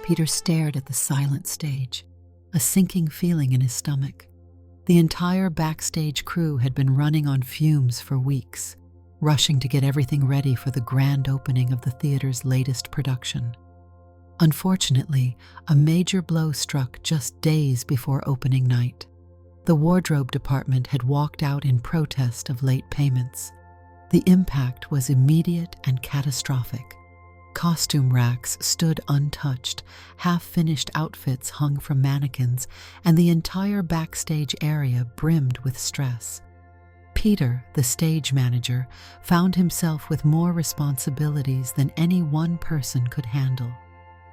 Peter stared at the silent stage, a sinking feeling in his stomach. The entire backstage crew had been running on fumes for weeks, rushing to get everything ready for the grand opening of the theater's latest production. Unfortunately, a major blow struck just days before opening night. The wardrobe department had walked out in protest of late payments. The impact was immediate and catastrophic. Costume racks stood untouched, half-finished outfits hung from mannequins, and the entire backstage area brimmed with stress. Peter, the stage manager, found himself with more responsibilities than any one person could handle.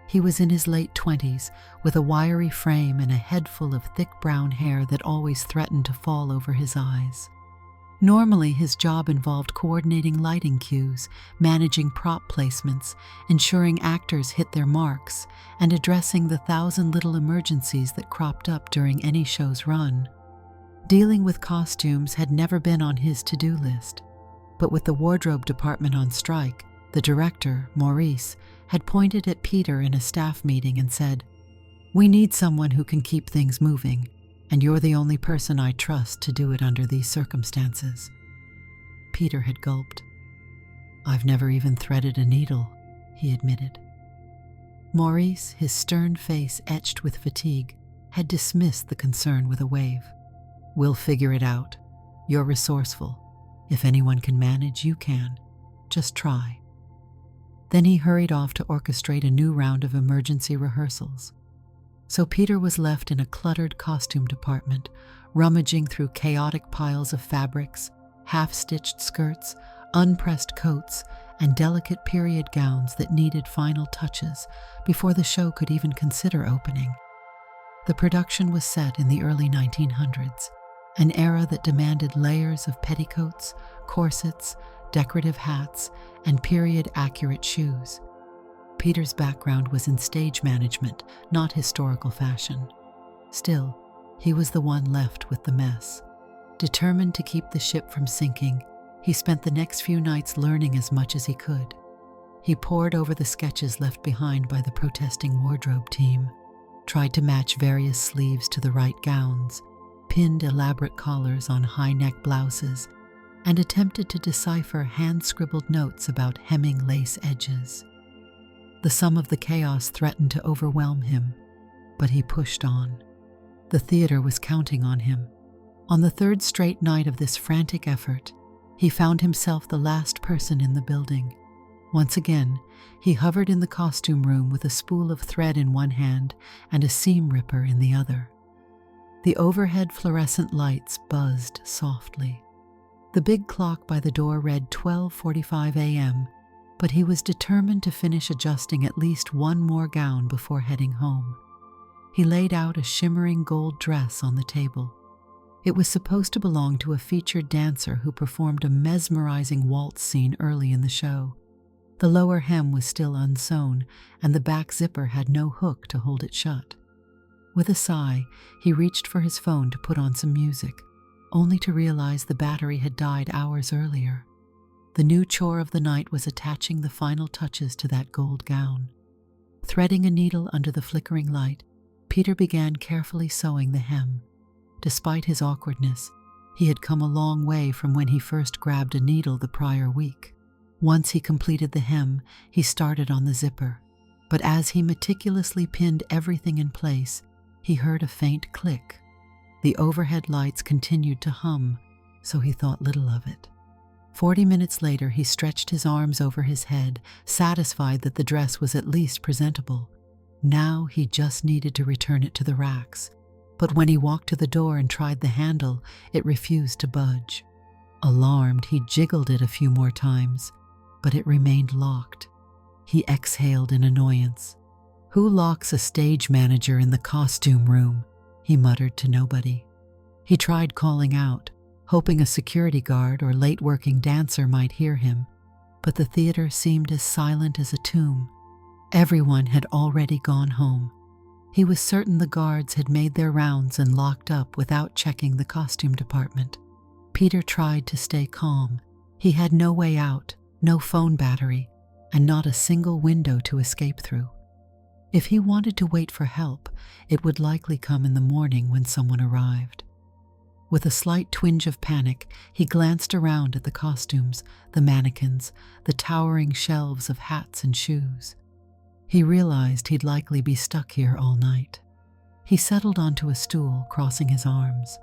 He was in his late 20s, with a wiry frame and a head full of thick brown hair that always threatened to fall over his eyes. Normally, his job involved coordinating lighting cues, managing prop placements, ensuring actors hit their marks, and addressing the 1,000 little emergencies that cropped up during any show's run. Dealing with costumes had never been on his to-do list, but with the wardrobe department on strike, the director, Maurice, had pointed at Peter in a staff meeting and said, "We need someone who can keep things moving, and you're the only person I trust to do it under these circumstances." Peter had gulped. "I've never even threaded a needle," he admitted. Maurice, his stern face etched with fatigue, had dismissed the concern with a wave. "We'll figure it out. You're resourceful. If anyone can manage, you can. Just try." Then he hurried off to orchestrate a new round of emergency rehearsals. So Peter was left in a cluttered costume department, rummaging through chaotic piles of fabrics, half-stitched skirts, unpressed coats, and delicate period gowns that needed final touches before the show could even consider opening. The production was set in the early 1900s, an era that demanded layers of petticoats, corsets, decorative hats, and period-accurate shoes. Peter's background was in stage management, not historical fashion. Still, he was the one left with the mess. Determined to keep the ship from sinking, he spent the next few nights learning as much as he could. He pored over the sketches left behind by the protesting wardrobe team, tried to match various sleeves to the right gowns, pinned elaborate collars on high-neck blouses, and attempted to decipher hand-scribbled notes about hemming lace edges. The sum of the chaos threatened to overwhelm him, but he pushed on. The theater was counting on him. On the third straight night of this frantic effort, he found himself the last person in the building. Once again, he hovered in the costume room with a spool of thread in one hand and a seam ripper in the other. The overhead fluorescent lights buzzed softly. The big clock by the door read 12:45 a.m., but he was determined to finish adjusting at least one more gown before heading home. He laid out a shimmering gold dress on the table. It was supposed to belong to a featured dancer who performed a mesmerizing waltz scene early in the show. The lower hem was still unsewn, and the back zipper had no hook to hold it shut. With a sigh, he reached for his phone to put on some music, only to realize the battery had died hours earlier. The new chore of the night was attaching the final touches to that gold gown. Threading a needle under the flickering light, Peter began carefully sewing the hem. Despite his awkwardness, he had come a long way from when he first grabbed a needle the prior week. Once he completed the hem, he started on the zipper. But as he meticulously pinned everything in place, he heard a faint click. The overhead lights continued to hum, so he thought little of it. 40 minutes later, he stretched his arms over his head, satisfied that the dress was at least presentable. Now he just needed to return it to the racks. But when he walked to the door and tried the handle, it refused to budge. Alarmed, he jiggled it a few more times, but it remained locked. He exhaled in annoyance. "Who locks a stage manager in the costume room?" he muttered to nobody. He tried calling out, hoping a security guard or late-working dancer might hear him, but the theater seemed as silent as a tomb. Everyone had already gone home. He was certain the guards had made their rounds and locked up without checking the costume department. Peter tried to stay calm. He had no way out, no phone battery, and not a single window to escape through. If he wanted to wait for help, it would likely come in the morning when someone arrived. With a slight twinge of panic, he glanced around at the costumes, the mannequins, the towering shelves of hats and shoes. He realized he'd likely be stuck here all night. He settled onto a stool, crossing his arms.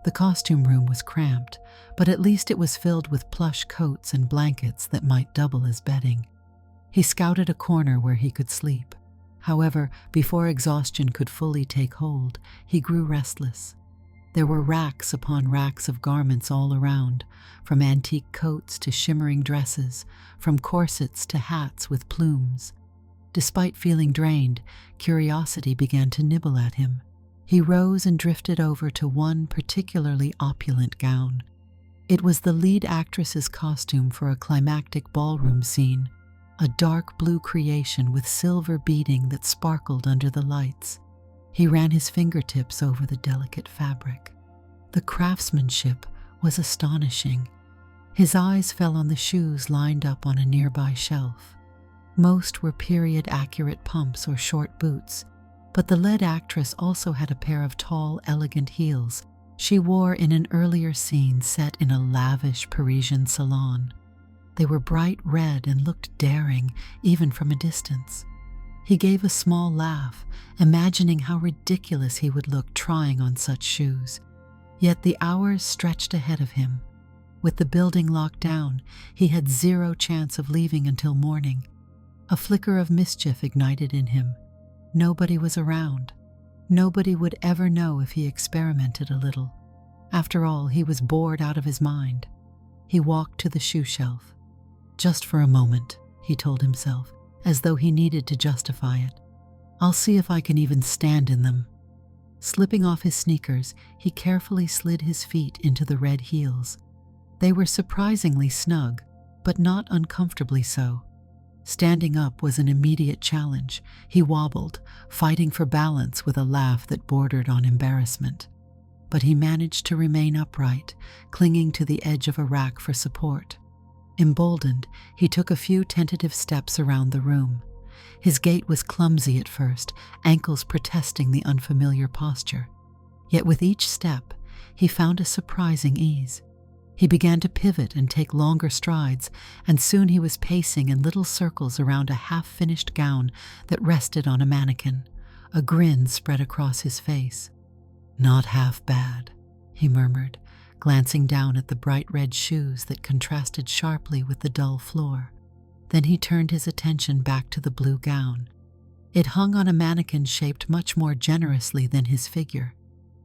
The costume room was cramped, but at least it was filled with plush coats and blankets that might double as bedding. He scouted a corner where he could sleep. However, before exhaustion could fully take hold, he grew restless. There were racks upon racks of garments all around, from antique coats to shimmering dresses, from corsets to hats with plumes. Despite feeling drained, curiosity began to nibble at him. He rose and drifted over to one particularly opulent gown. It was the lead actress's costume for a climactic ballroom scene, a dark blue creation with silver beading that sparkled under the lights. He ran his fingertips over the delicate fabric. The craftsmanship was astonishing. His eyes fell on the shoes lined up on a nearby shelf. Most were period-accurate pumps or short boots, but the lead actress also had a pair of tall, elegant heels she wore in an earlier scene set in a lavish Parisian salon. They were bright red and looked daring, even from a distance. He gave a small laugh, imagining how ridiculous he would look trying on such shoes. Yet the hours stretched ahead of him. With the building locked down, he had zero chance of leaving until morning. A flicker of mischief ignited in him. Nobody was around. Nobody would ever know if he experimented a little. After all, he was bored out of his mind. He walked to the shoe shelf. Just for a moment, he told himself, as though he needed to justify it. I'll see if I can even stand in them. Slipping off his sneakers, he carefully slid his feet into the red heels. They were surprisingly snug, but not uncomfortably so. Standing up was an immediate challenge. He wobbled, fighting for balance with a laugh that bordered on embarrassment. But he managed to remain upright, clinging to the edge of a rack for support. Emboldened, he took a few tentative steps around the room. His gait was clumsy at first, ankles protesting the unfamiliar posture. Yet with each step, he found a surprising ease. He began to pivot and take longer strides, and soon he was pacing in little circles around a half-finished gown that rested on a mannequin. A grin spread across his face. "Not half bad," he murmured, glancing down at the bright red shoes that contrasted sharply with the dull floor. Then he turned his attention back to the blue gown. It hung on a mannequin shaped much more generously than his figure,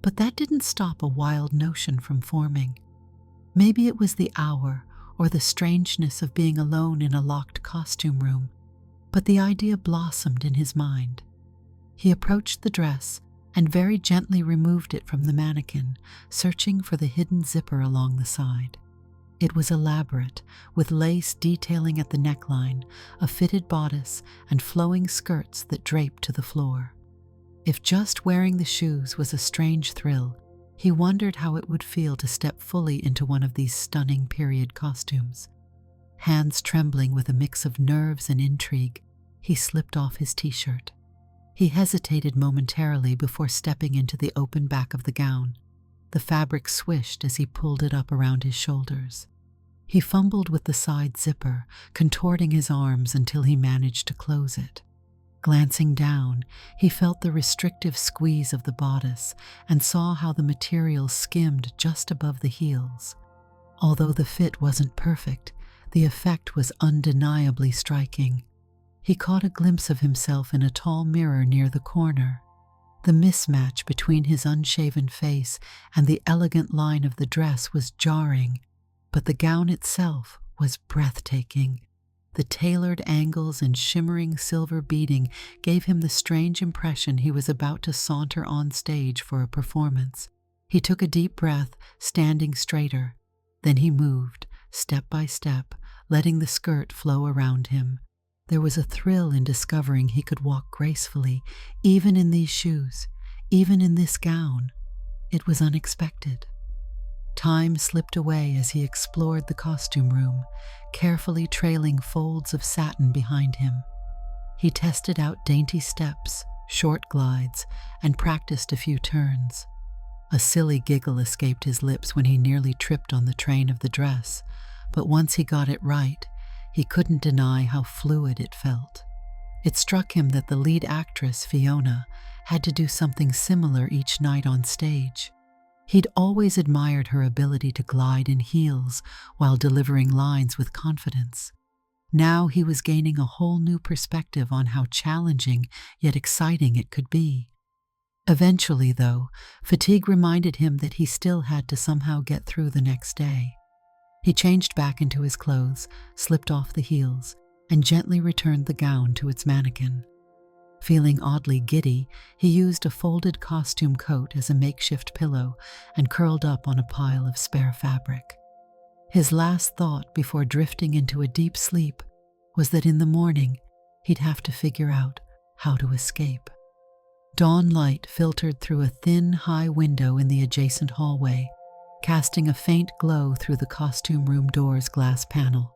but that didn't stop a wild notion from forming. Maybe it was the hour or the strangeness of being alone in a locked costume room, but the idea blossomed in his mind. He approached the dress and very gently removed it from the mannequin, searching for the hidden zipper along the side. It was elaborate, with lace detailing at the neckline, a fitted bodice, and flowing skirts that draped to the floor. If just wearing the shoes was a strange thrill, he wondered how it would feel to step fully into one of these stunning period costumes. Hands trembling with a mix of nerves and intrigue, he slipped off his t-shirt. He hesitated momentarily before stepping into the open back of the gown. The fabric swished as he pulled it up around his shoulders. He fumbled with the side zipper, contorting his arms until he managed to close it. Glancing down, he felt the restrictive squeeze of the bodice and saw how the material skimmed just above the heels. Although the fit wasn't perfect, the effect was undeniably striking. He caught a glimpse of himself in a tall mirror near the corner. The mismatch between his unshaven face and the elegant line of the dress was jarring, but the gown itself was breathtaking. The tailored angles and shimmering silver beading gave him the strange impression he was about to saunter on stage for a performance. He took a deep breath, standing straighter. Then he moved, step by step, letting the skirt flow around him. There was a thrill in discovering he could walk gracefully, even in these shoes, even in this gown. It was unexpected. Time slipped away as he explored the costume room, carefully trailing folds of satin behind him. He tested out dainty steps, short glides, and practiced a few turns. A silly giggle escaped his lips when he nearly tripped on the train of the dress, but once he got it right, he couldn't deny how fluid it felt. It struck him that the lead actress, Fiona, had to do something similar each night on stage. He'd always admired her ability to glide in heels while delivering lines with confidence. Now he was gaining a whole new perspective on how challenging yet exciting it could be. Eventually, though, fatigue reminded him that he still had to somehow get through the next day. He changed back into his clothes, slipped off the heels, and gently returned the gown to its mannequin. Feeling oddly giddy, he used a folded costume coat as a makeshift pillow and curled up on a pile of spare fabric. His last thought before drifting into a deep sleep was that in the morning he'd have to figure out how to escape. Dawn light filtered through a thin, high window in the adjacent hallway, casting a faint glow through the costume room door's glass panel.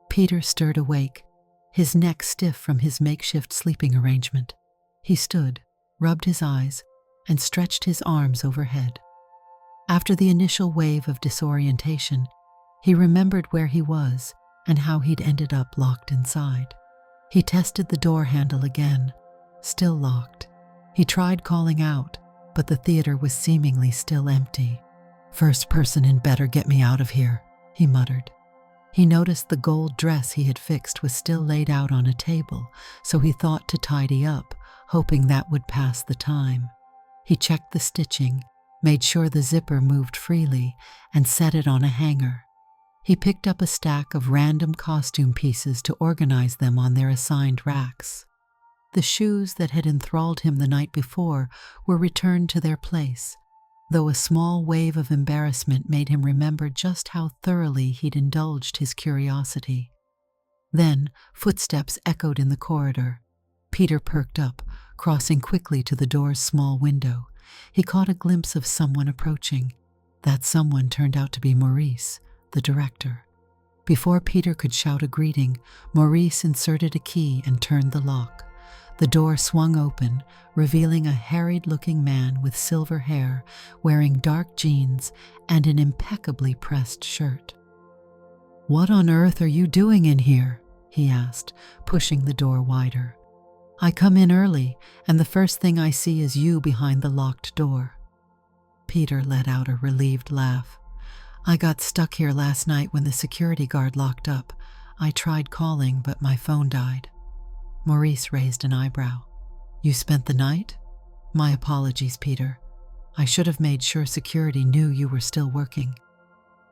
Peter stirred awake, his neck stiff from his makeshift sleeping arrangement. He stood, rubbed his eyes, and stretched his arms overhead. After the initial wave of disorientation, he remembered where he was and how he'd ended up locked inside. He tested the door handle again, still locked. He tried calling out, but the theater was seemingly still empty. "First person in better get me out of here," he muttered. He noticed the gold dress he had fixed was still laid out on a table, so he thought to tidy up, hoping that would pass the time. He checked the stitching, made sure the zipper moved freely, and set it on a hanger. He picked up a stack of random costume pieces to organize them on their assigned racks. The shoes that had enthralled him the night before were returned to their place, though a small wave of embarrassment made him remember just how thoroughly he'd indulged his curiosity. Then footsteps echoed in the corridor. Peter perked up, crossing quickly to the door's small window. He caught a glimpse of someone approaching. That someone turned out to be Maurice, the director. Before Peter could shout a greeting, Maurice inserted a key and turned the lock. The door swung open, revealing a harried-looking man with silver hair, wearing dark jeans and an impeccably pressed shirt. "What on earth are you doing in here?" he asked, pushing the door wider. "I come in early, and the first thing I see is you behind the locked door." Peter let out a relieved laugh. "I got stuck here last night when the security guard locked up. I tried calling, but my phone died." Maurice raised an eyebrow. "You spent the night? My apologies, Peter. I should have made sure security knew you were still working."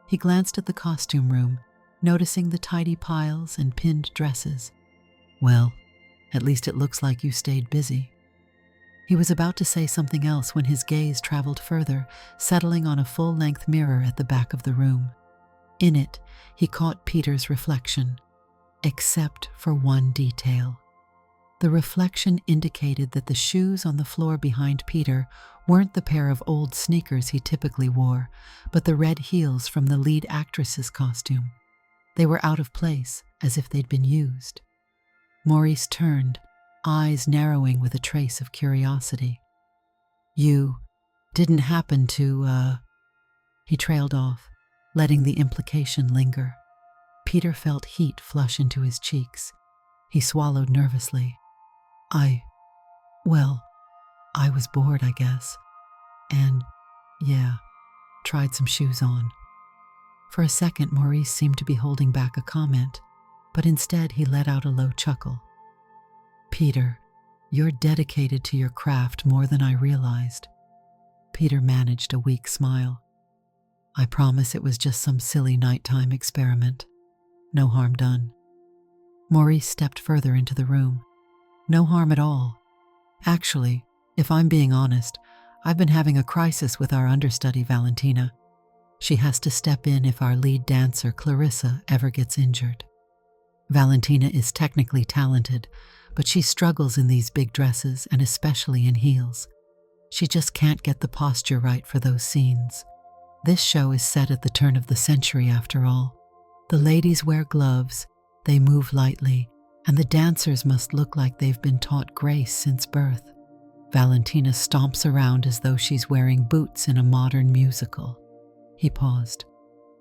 He glanced at the costume room, noticing the tidy piles and pinned dresses. "Well, at least it looks like you stayed busy." He was about to say something else when his gaze traveled further, settling on a full-length mirror at the back of the room. In it, he caught Peter's reflection, except for one detail. The reflection indicated that the shoes on the floor behind Peter weren't the pair of old sneakers he typically wore, but the red heels from the lead actress's costume. They were out of place, as if they'd been used. Maurice turned, eyes narrowing with a trace of curiosity. "You didn't happen to, He trailed off, letting the implication linger. Peter felt heat flush into his cheeks. He swallowed nervously. I was bored, I guess. And, yeah, tried some shoes on." For a second, Maurice seemed to be holding back a comment, but instead he let out a low chuckle. "Peter, you're dedicated to your craft more than I realized." Peter managed a weak smile. "I promise it was just some silly nighttime experiment. No harm done." Maurice stepped further into the room. "No harm at all. Actually, if I'm being honest, I've been having a crisis with our understudy, Valentina. She has to step in if our lead dancer, Clarissa, ever gets injured. Valentina is technically talented, but she struggles in these big dresses and especially in heels. She just can't get the posture right for those scenes. This show is set at the turn of the century, after all. The ladies wear gloves, they move lightly, And the dancers must look like they've been taught grace since birth. Valentina stomps around as though she's wearing boots in a modern musical. He paused.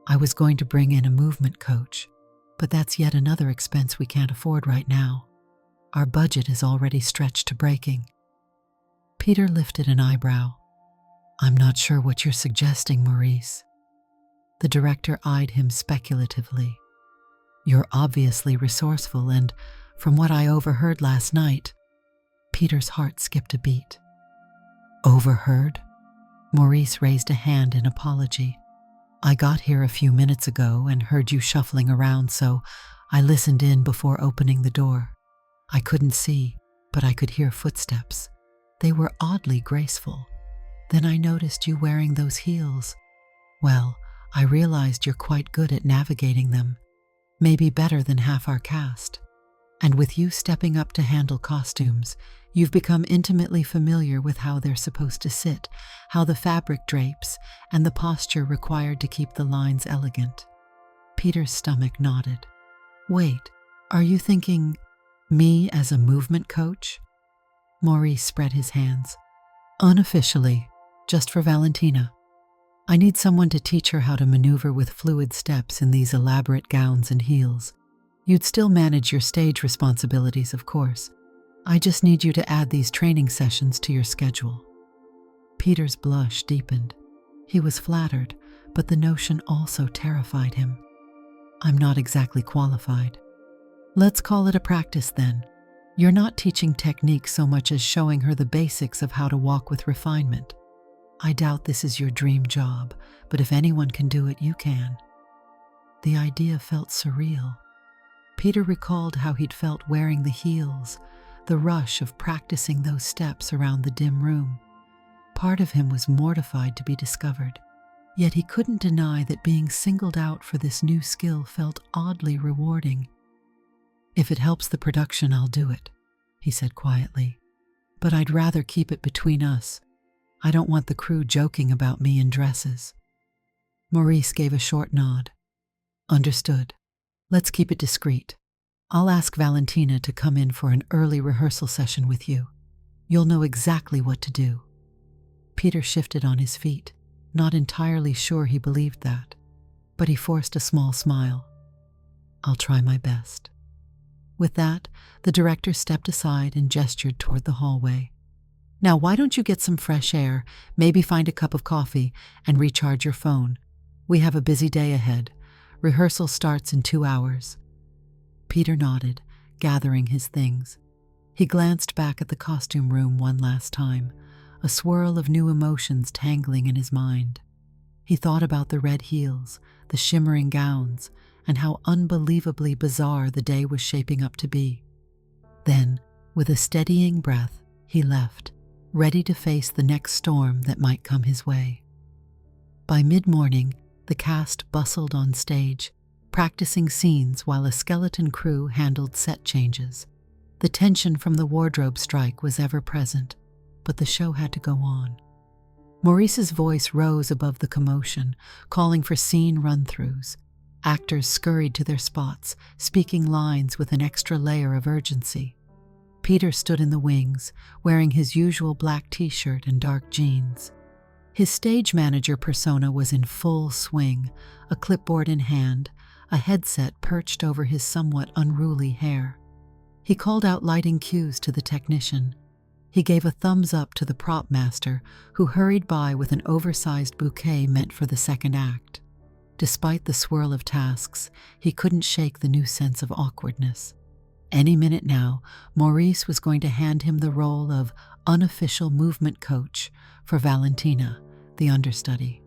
I was going to bring in a movement coach, but that's yet another expense we can't afford right now. Our budget is already stretched to breaking. Peter lifted an eyebrow. I'm not sure what you're suggesting, Maurice. The director eyed him speculatively. You're obviously resourceful, and from what I overheard last night, Peter's heart skipped a beat. Overheard? Maurice raised a hand in apology. I got here a few minutes ago and heard you shuffling around, so I listened in before opening the door. I couldn't see, but I could hear footsteps. They were oddly graceful. Then I noticed you wearing those heels. Well, I realized you're quite good at navigating them, maybe better than half our cast. And with you stepping up to handle costumes, you've become intimately familiar with how they're supposed to sit, how the fabric drapes, and the posture required to keep the lines elegant. Peter's stomach nodded. Wait, are you thinking me as a movement coach? Maurice spread his hands. Unofficially, just for Valentina. I need someone to teach her how to maneuver with fluid steps in these elaborate gowns and heels. You'd still manage your stage responsibilities, of course. I just need you to add these training sessions to your schedule. Peter's blush deepened. He was flattered, but the notion also terrified him. I'm not exactly qualified. Let's call it a practice then. You're not teaching technique so much as showing her the basics of how to walk with refinement. I doubt this is your dream job, but if anyone can do it, you can. The idea felt surreal. Peter recalled how he'd felt wearing the heels, the rush of practicing those steps around the dim room. Part of him was mortified to be discovered, yet he couldn't deny that being singled out for this new skill felt oddly rewarding. If it helps the production, I'll do it, he said quietly. But I'd rather keep it between us. I don't want the crew joking about me in dresses. Maurice gave a short nod. Understood. Let's keep it discreet. I'll ask Valentina to come in for an early rehearsal session with you. You'll know exactly what to do. Peter shifted on his feet, not entirely sure he believed that, but he forced a small smile. I'll try my best. With that, the director stepped aside and gestured toward the hallway. Now, why don't you get some fresh air, maybe find a cup of coffee, and recharge your phone? We have a busy day ahead. Rehearsal starts in 2 hours. Peter nodded, gathering his things. He glanced back at the costume room one last time, a swirl of new emotions tangling in his mind. He thought about the red heels, the shimmering gowns, and how unbelievably bizarre the day was shaping up to be. Then, with a steadying breath, he left, ready to face the next storm that might come his way. By mid-morning, the cast bustled on stage, practicing scenes while a skeleton crew handled set changes. The tension from the wardrobe strike was ever present, but the show had to go on. Maurice's voice rose above the commotion, calling for scene run-throughs. Actors scurried to their spots, speaking lines with an extra layer of urgency. Peter stood in the wings, wearing his usual black t-shirt and dark jeans. His stage manager persona was in full swing, a clipboard in hand, a headset perched over his somewhat unruly hair. He called out lighting cues to the technician. He gave a thumbs up to the prop master, who hurried by with an oversized bouquet meant for the second act. Despite the swirl of tasks, he couldn't shake the new sense of awkwardness. Any minute now, Maurice was going to hand him the role of unofficial movement coach for Valentina, the understudy.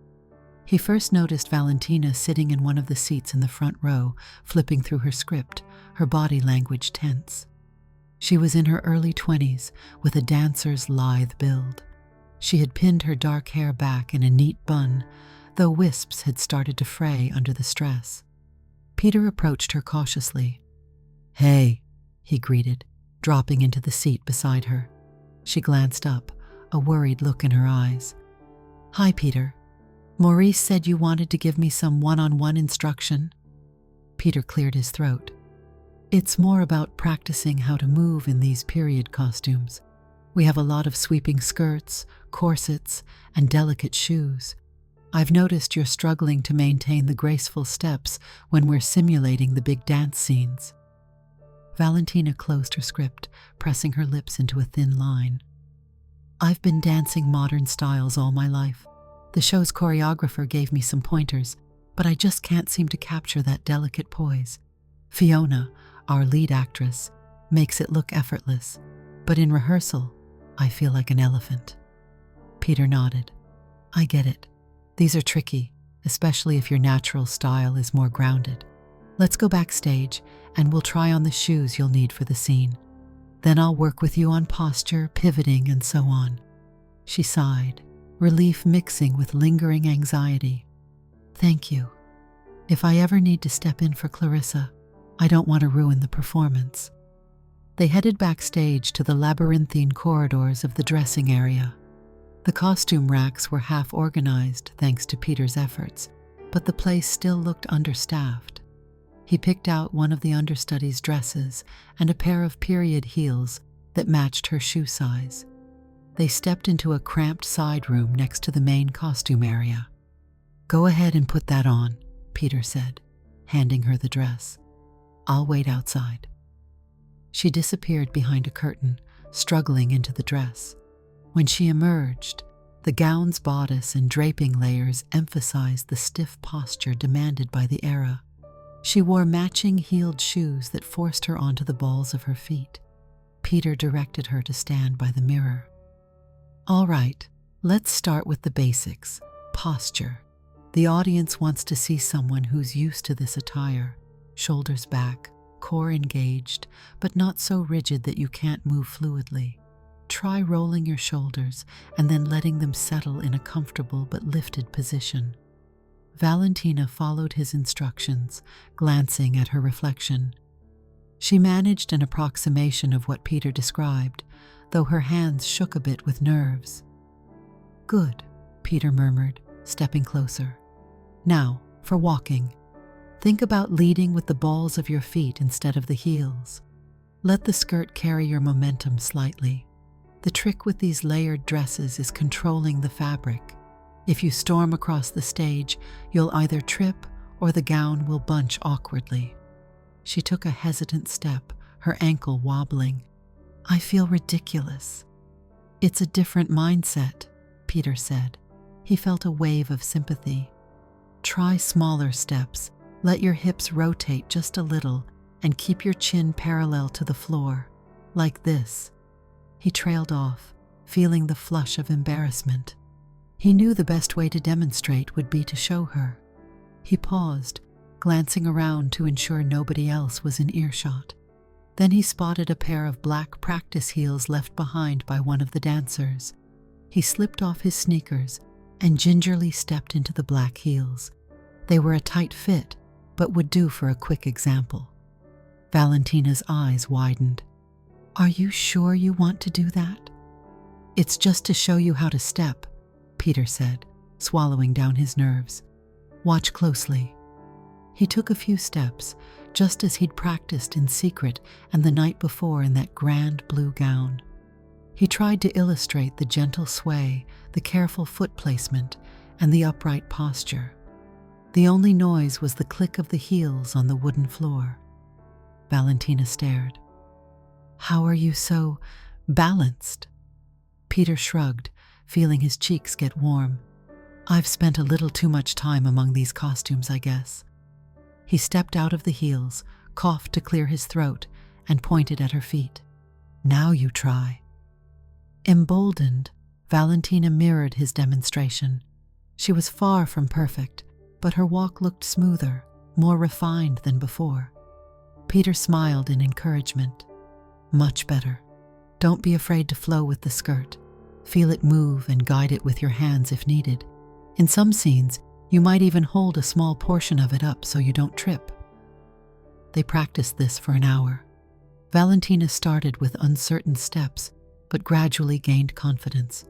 He first noticed Valentina sitting in one of the seats in the front row, flipping through her script, her body language tense. She was in her early 20s, with a dancer's lithe build. She had pinned her dark hair back in a neat bun, though wisps had started to fray under the stress. Peter approached her cautiously. "Hey," he greeted, dropping into the seat beside her. She glanced up, a worried look in her eyes. "Hi, Peter. Maurice said you wanted to give me some one-on-one instruction." Peter cleared his throat. It's more about practicing how to move in these period costumes. We have a lot of sweeping skirts, corsets, and delicate shoes. I've noticed you're struggling to maintain the graceful steps when we're simulating the big dance scenes. Valentina closed her script, pressing her lips into a thin line. I've been dancing modern styles all my life. The show's choreographer gave me some pointers, but I just can't seem to capture that delicate poise. Fiona, our lead actress, makes it look effortless, but in rehearsal, I feel like an elephant. Peter nodded. I get it. These are tricky, especially if your natural style is more grounded. Let's go backstage, and we'll try on the shoes you'll need for the scene. Then I'll work with you on posture, pivoting, and so on. She sighed, relief mixing with lingering anxiety. Thank you. If I ever need to step in for Clarissa, I don't want to ruin the performance. They headed backstage to the labyrinthine corridors of the dressing area. The costume racks were half organized thanks to Peter's efforts, but the place still looked understaffed. He picked out one of the understudy's dresses and a pair of period heels that matched her shoe size. They stepped into a cramped side room next to the main costume area. Go ahead and put that on, Peter said, handing her the dress. I'll wait outside. She disappeared behind a curtain, struggling into the dress. When she emerged, the gown's bodice and draping layers emphasized the stiff posture demanded by the era. She wore matching heeled shoes that forced her onto the balls of her feet. Peter directed her to stand by the mirror. All right, let's start with the basics. Posture. The audience wants to see someone who's used to this attire. Shoulders back, core engaged, but not so rigid that you can't move fluidly. Try rolling your shoulders and then letting them settle in a comfortable but lifted position. Valentina followed his instructions, glancing at her reflection. She managed an approximation of what Peter described, though her hands shook a bit with nerves. Good, Peter murmured, stepping closer. Now, for walking. Think about leading with the balls of your feet instead of the heels. Let the skirt carry your momentum slightly. The trick with these layered dresses is controlling the fabric. If you storm across the stage, you'll either trip or the gown will bunch awkwardly. She took a hesitant step, her ankle wobbling. I feel ridiculous. It's a different mindset, Peter said. He felt a wave of sympathy. Try smaller steps. Let your hips rotate just a little and keep your chin parallel to the floor, like this. He trailed off, feeling the flush of embarrassment. He knew the best way to demonstrate would be to show her. He paused, glancing around to ensure nobody else was in earshot. Then he spotted a pair of black practice heels left behind by one of the dancers. He slipped off his sneakers and gingerly stepped into the black heels. They were a tight fit, but would do for a quick example. Valentina's eyes widened. Are you sure you want to do that? It's just to show you how to step, Peter said, swallowing down his nerves. Watch closely. He took a few steps, just as he'd practiced in secret and the night before in that grand blue gown. He tried to illustrate the gentle sway, the careful foot placement, and the upright posture. The only noise was the click of the heels on the wooden floor. Valentina stared. How are you so balanced? Peter shrugged, feeling his cheeks get warm. I've spent a little too much time among these costumes, I guess. He stepped out of the heels, coughed to clear his throat, and pointed at her feet. Now you try. Emboldened, Valentina mirrored his demonstration. She was far from perfect, but her walk looked smoother, more refined than before. Peter smiled in encouragement. Much better. Don't be afraid to flow with the skirt. Feel it move and guide it with your hands if needed. In some scenes, you might even hold a small portion of it up so you don't trip. They practiced this for an hour. Valentina started with uncertain steps, but gradually gained confidence.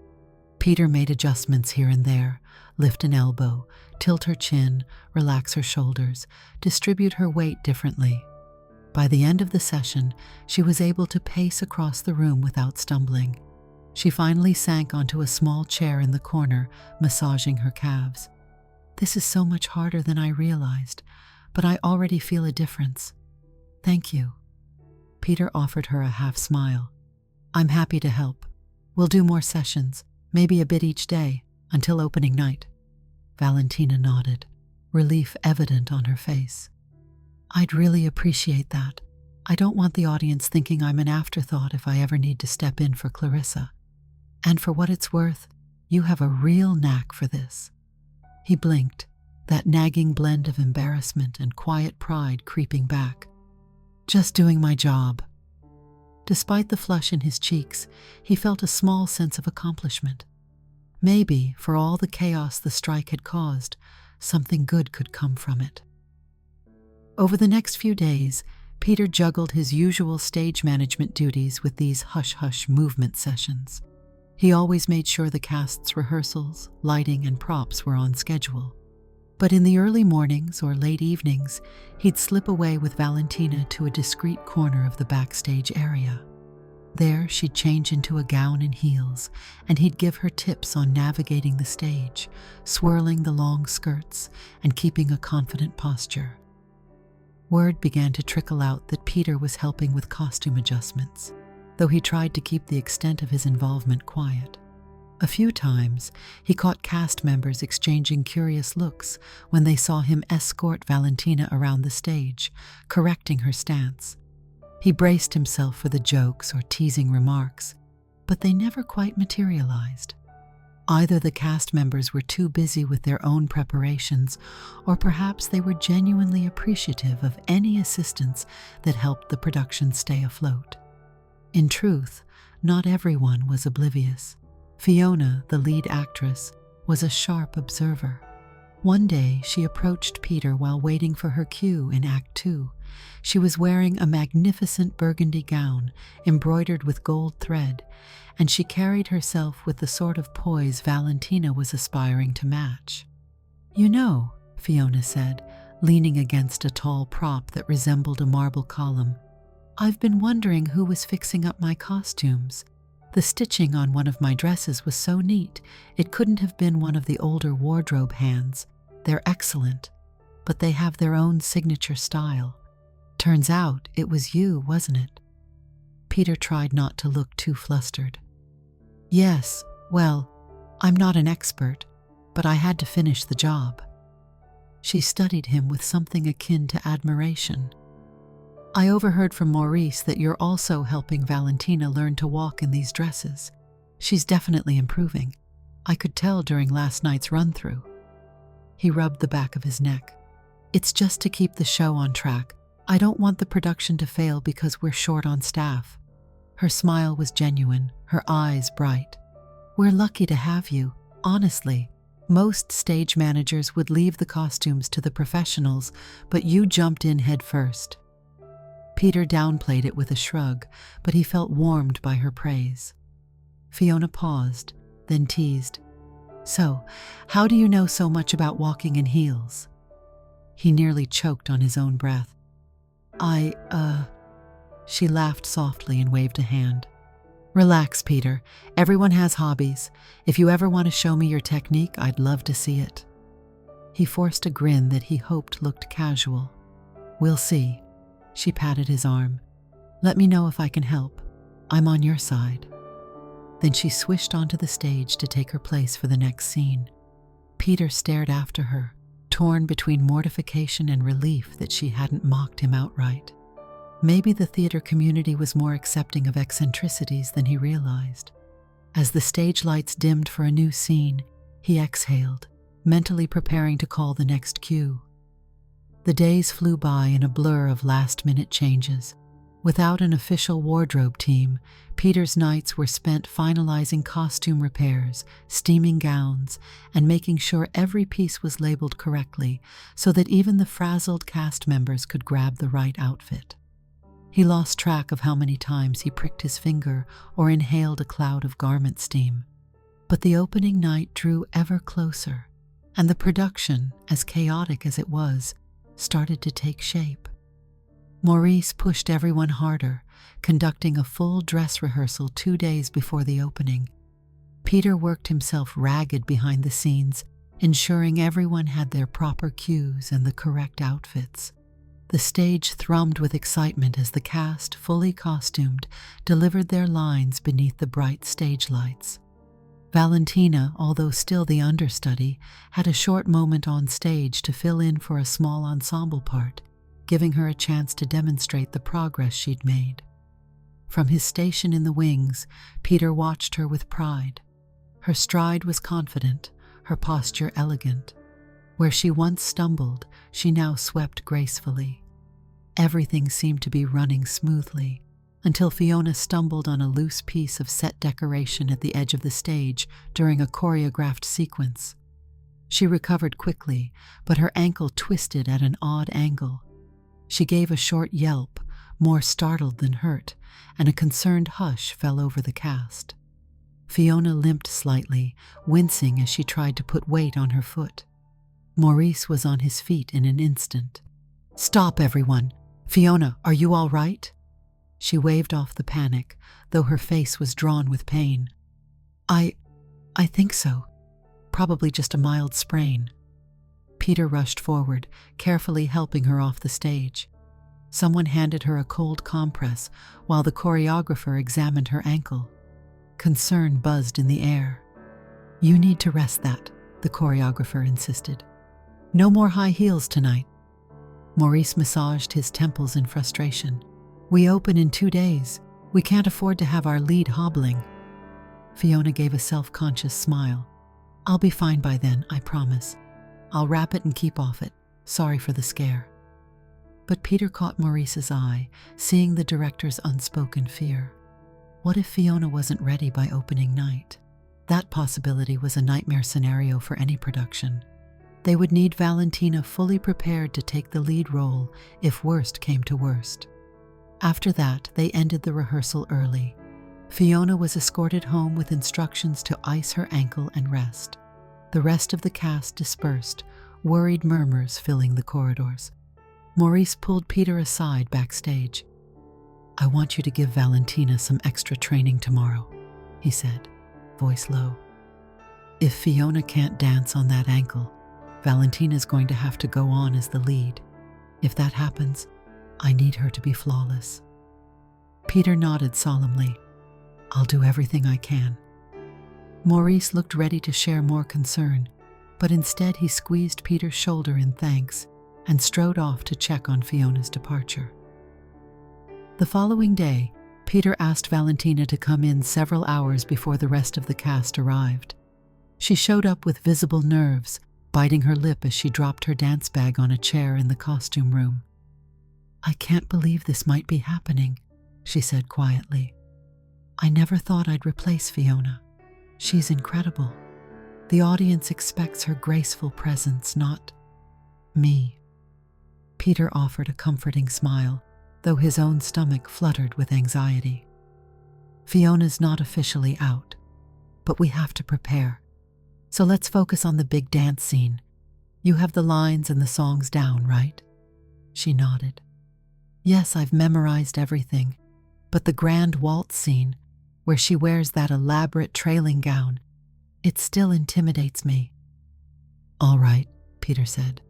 Peter made adjustments here and there, lift an elbow, tilt her chin, relax her shoulders, distribute her weight differently. By the end of the session, she was able to pace across the room without stumbling. She finally sank onto a small chair in the corner, massaging her calves. "This is so much harder than I realized, but I already feel a difference. Thank you." Peter offered her a half smile. "I'm happy to help. We'll do more sessions, maybe a bit each day, until opening night." Valentina nodded, relief evident on her face. "I'd really appreciate that. I don't want the audience thinking I'm an afterthought if I ever need to step in for Clarissa. And for what it's worth, you have a real knack for this." He blinked, that nagging blend of embarrassment and quiet pride creeping back. "Just doing my job." Despite the flush in his cheeks, he felt a small sense of accomplishment. Maybe, for all the chaos the strike had caused, something good could come from it. Over the next few days, Peter juggled his usual stage management duties with these hush-hush movement sessions. He always made sure the cast's rehearsals, lighting, and props were on schedule. But in the early mornings or late evenings, he'd slip away with Valentina to a discreet corner of the backstage area. There, she'd change into a gown and heels, and he'd give her tips on navigating the stage, swirling the long skirts, and keeping a confident posture. Word began to trickle out that Peter was helping with costume adjustments, though he tried to keep the extent of his involvement quiet. A few times, he caught cast members exchanging curious looks when they saw him escort Valentina around the stage, correcting her stance. He braced himself for the jokes or teasing remarks, but they never quite materialized. Either the cast members were too busy with their own preparations, or perhaps they were genuinely appreciative of any assistance that helped the production stay afloat. In truth, not everyone was oblivious. Fiona, the lead actress, was a sharp observer. One day, she approached Peter while waiting for her cue in Act 2. She was wearing a magnificent burgundy gown, embroidered with gold thread, and she carried herself with the sort of poise Valentina was aspiring to match. "You know," Fiona said, leaning against a tall prop that resembled a marble column, "I've been wondering who was fixing up my costumes. The stitching on one of my dresses was so neat, it couldn't have been one of the older wardrobe hands. They're excellent, but they have their own signature style. Turns out it was you, wasn't it?" Peter tried not to look too flustered. "Yes, well, I'm not an expert, but I had to finish the job." She studied him with something akin to admiration. "I overheard from Maurice that you're also helping Valentina learn to walk in these dresses. She's definitely improving. I could tell during last night's run-through." He rubbed the back of his neck. "It's just to keep the show on track. I don't want the production to fail because we're short on staff." Her smile was genuine, her eyes bright. "We're lucky to have you, honestly. Most stage managers would leave the costumes to the professionals, but you jumped in head first." Peter downplayed it with a shrug, but he felt warmed by her praise. Fiona paused, then teased, "So, how do you know so much about walking in heels?" He nearly choked on his own breath. She laughed softly and waved a hand. "Relax, Peter. Everyone has hobbies. If you ever want to show me your technique, I'd love to see it." He forced a grin that he hoped looked casual. "We'll see." She patted his arm. "Let me know if I can help. I'm on your side." Then she swished onto the stage to take her place for the next scene. Peter stared after her, torn between mortification and relief that she hadn't mocked him outright. Maybe the theater community was more accepting of eccentricities than he realized. As the stage lights dimmed for a new scene, he exhaled, mentally preparing to call the next cue. The days flew by in a blur of last-minute changes. Without an official wardrobe team, Peter's nights were spent finalizing costume repairs, steaming gowns, and making sure every piece was labeled correctly so that even the frazzled cast members could grab the right outfit. He lost track of how many times he pricked his finger or inhaled a cloud of garment steam. But the opening night drew ever closer, and the production, as chaotic as it was, started to take shape. Maurice pushed everyone harder, conducting a full dress rehearsal 2 days before the opening. Peter worked himself ragged behind the scenes, ensuring everyone had their proper cues and the correct outfits. The stage thrummed with excitement as the cast, fully costumed, delivered their lines beneath the bright stage lights. Valentina, although still the understudy, had a short moment on stage to fill in for a small ensemble part, giving her a chance to demonstrate the progress she'd made. From his station in the wings, Peter watched her with pride. Her stride was confident, her posture elegant. Where she once stumbled, she now swept gracefully. Everything seemed to be running smoothly, until Fiona stumbled on a loose piece of set decoration at the edge of the stage during a choreographed sequence. She recovered quickly, but her ankle twisted at an odd angle. She gave a short yelp, more startled than hurt, and a concerned hush fell over the cast. Fiona limped slightly, wincing as she tried to put weight on her foot. Maurice was on his feet in an instant. "Stop, everyone! Fiona, are you all right?" She waved off the panic, though her face was drawn with pain. I think so. Probably just a mild sprain." Peter rushed forward, carefully helping her off the stage. Someone handed her a cold compress while the choreographer examined her ankle. Concern buzzed in the air. "You need to rest that," the choreographer insisted. "No more high heels tonight." Maurice massaged his temples in frustration. "We open in 2 days. We can't afford to have our lead hobbling." Fiona gave a self-conscious smile. "I'll be fine by then, I promise. I'll wrap it and keep off it. Sorry for the scare." But Peter caught Maurice's eye, seeing the director's unspoken fear. What if Fiona wasn't ready by opening night? That possibility was a nightmare scenario for any production. They would need Valentina fully prepared to take the lead role if worst came to worst. After that, they ended the rehearsal early. Fiona was escorted home with instructions to ice her ankle and rest. The rest of the cast dispersed, worried murmurs filling the corridors. Maurice pulled Peter aside backstage. "I want you to give Valentina some extra training tomorrow," he said, voice low. "If Fiona can't dance on that ankle, Valentina's going to have to go on as the lead. If that happens, I need her to be flawless." Peter nodded solemnly. "I'll do everything I can." Maurice looked ready to share more concern, but instead he squeezed Peter's shoulder in thanks and strode off to check on Fiona's departure. The following day, Peter asked Valentina to come in several hours before the rest of the cast arrived. She showed up with visible nerves, biting her lip as she dropped her dance bag on a chair in the costume room. "I can't believe this might be happening," she said quietly. "I never thought I'd replace Fiona. She's incredible. The audience expects her graceful presence, not me." Peter offered a comforting smile, though his own stomach fluttered with anxiety. "Fiona's not officially out, but we have to prepare. So let's focus on the big dance scene. You have the lines and the songs down, right?" She nodded. "Yes, I've memorized everything, but the grand waltz scene, where she wears that elaborate trailing gown, it still intimidates me." "All right," Peter said.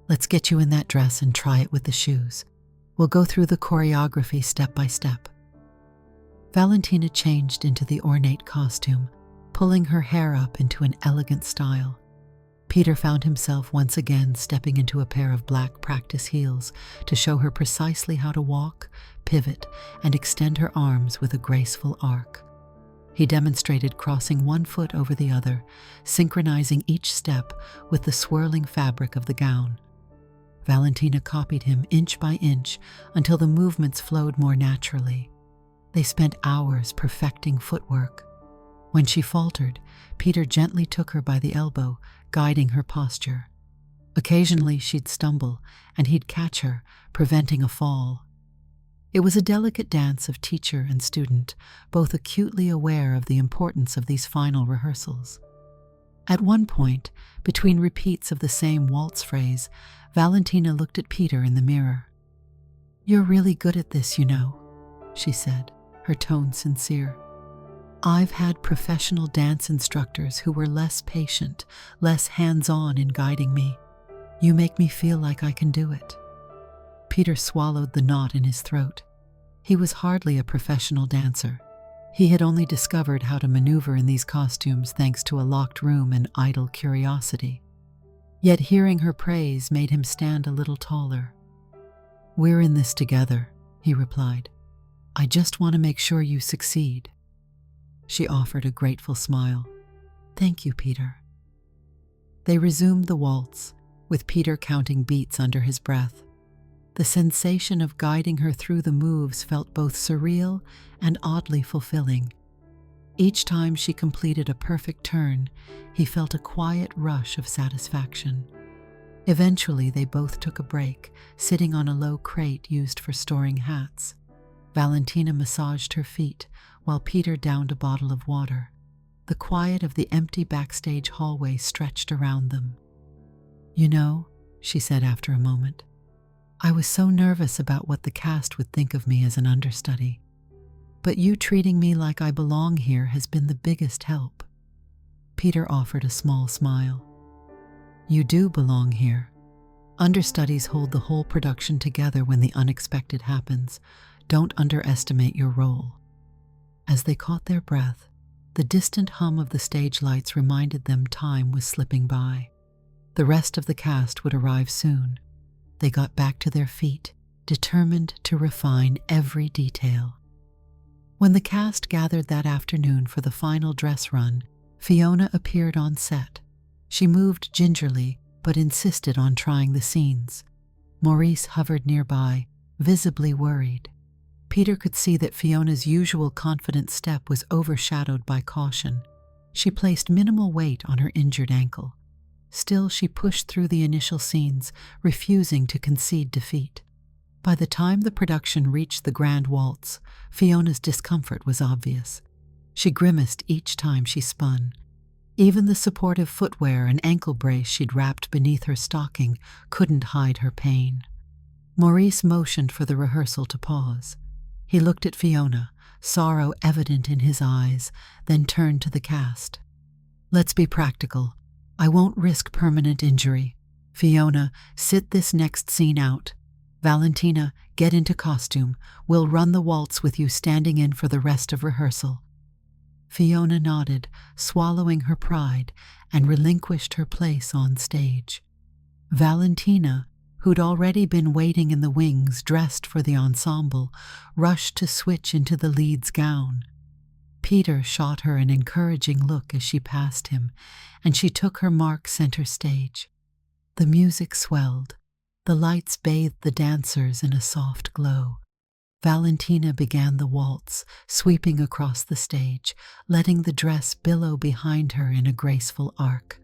"Let's get you in that dress and try it with the shoes. We'll go through the choreography step by step." Valentina changed into the ornate costume, pulling her hair up into an elegant style. Peter found himself once again stepping into a pair of black practice heels to show her precisely how to walk, pivot, and extend her arms with a graceful arc. He demonstrated crossing one foot over the other, synchronizing each step with the swirling fabric of the gown. Valentina copied him inch by inch until the movements flowed more naturally. They spent hours perfecting footwork. When she faltered, Peter gently took her by the elbow, guiding her posture. Occasionally she'd stumble, and he'd catch her, preventing a fall. It was a delicate dance of teacher and student, both acutely aware of the importance of these final rehearsals. At one point, between repeats of the same waltz phrase, Valentina looked at Peter in the mirror. "You're really good at this, you know," she said, her tone sincere. "I've had professional dance instructors who were less patient, less hands-on in guiding me. You make me feel like I can do it." Peter swallowed the knot in his throat. He was hardly a professional dancer. He had only discovered how to maneuver in these costumes thanks to a locked room and idle curiosity. Yet hearing her praise made him stand a little taller. "We're in this together," he replied. "I just want to make sure you succeed." She offered a grateful smile. "Thank you, Peter." They resumed the waltz, with Peter counting beats under his breath. The sensation of guiding her through the moves felt both surreal and oddly fulfilling. Each time she completed a perfect turn, he felt a quiet rush of satisfaction. Eventually, they both took a break, sitting on a low crate used for storing hats. Valentina massaged her feet, while Peter downed a bottle of water. The quiet of the empty backstage hallway stretched around them. "You know," she said after a moment, "I was so nervous about what the cast would think of me as an understudy. But you treating me like I belong here has been the biggest help." Peter offered a small smile. "You do belong here. Understudies hold the whole production together when the unexpected happens. Don't underestimate your role." As they caught their breath, the distant hum of the stage lights reminded them time was slipping by. The rest of the cast would arrive soon. They got back to their feet, determined to refine every detail. When the cast gathered that afternoon for the final dress run, Fiona appeared on set. She moved gingerly, but insisted on trying the scenes. Maurice hovered nearby, visibly worried. Peter could see that Fiona's usual confident step was overshadowed by caution. She placed minimal weight on her injured ankle. Still, she pushed through the initial scenes, refusing to concede defeat. By the time the production reached the grand waltz, Fiona's discomfort was obvious. She grimaced each time she spun. Even the supportive footwear and ankle brace she'd wrapped beneath her stocking couldn't hide her pain. Maurice motioned for the rehearsal to pause. He looked at Fiona, sorrow evident in his eyes, then turned to the cast. "Let's be practical. I won't risk permanent injury. Fiona, sit this next scene out. Valentina, get into costume. We'll run the waltz with you standing in for the rest of rehearsal." Fiona nodded, swallowing her pride, and relinquished her place on stage. Valentina, who'd already been waiting in the wings dressed for the ensemble, rushed to switch into the lead's gown. Peter shot her an encouraging look as she passed him, and she took her mark center stage. The music swelled. The lights bathed the dancers in a soft glow. Valentina began the waltz, sweeping across the stage, letting the dress billow behind her in a graceful arc.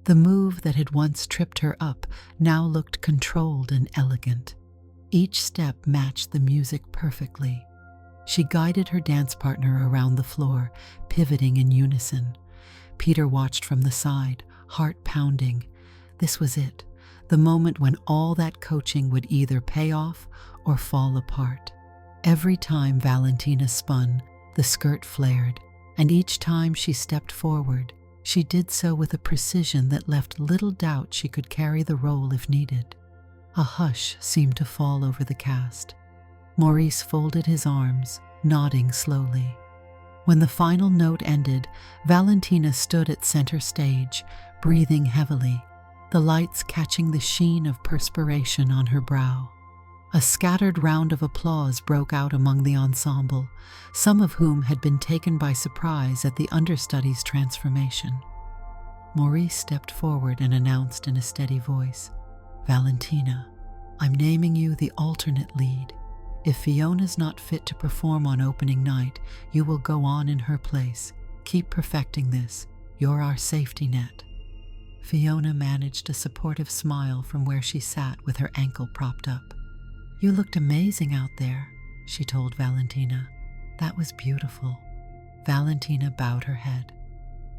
The move that had once tripped her up now looked controlled and elegant. Each step matched the music perfectly. She guided her dance partner around the floor, pivoting in unison. Peter watched from the side, heart pounding. This was it, the moment when all that coaching would either pay off or fall apart. Every time Valentina spun, the skirt flared, and each time she stepped forward, she did so with a precision that left little doubt she could carry the role if needed. A hush seemed to fall over the cast. Maurice folded his arms, nodding slowly. When the final note ended, Valentina stood at center stage, breathing heavily, the lights catching the sheen of perspiration on her brow. A scattered round of applause broke out among the ensemble, some of whom had been taken by surprise at the understudy's transformation. Maurice stepped forward and announced in a steady voice, "Valentina, I'm naming you the alternate lead. If Fiona's not fit to perform on opening night, you will go on in her place. Keep perfecting this. You're our safety net." Fiona managed a supportive smile from where she sat with her ankle propped up. "You looked amazing out there," she told Valentina. "That was beautiful." Valentina bowed her head.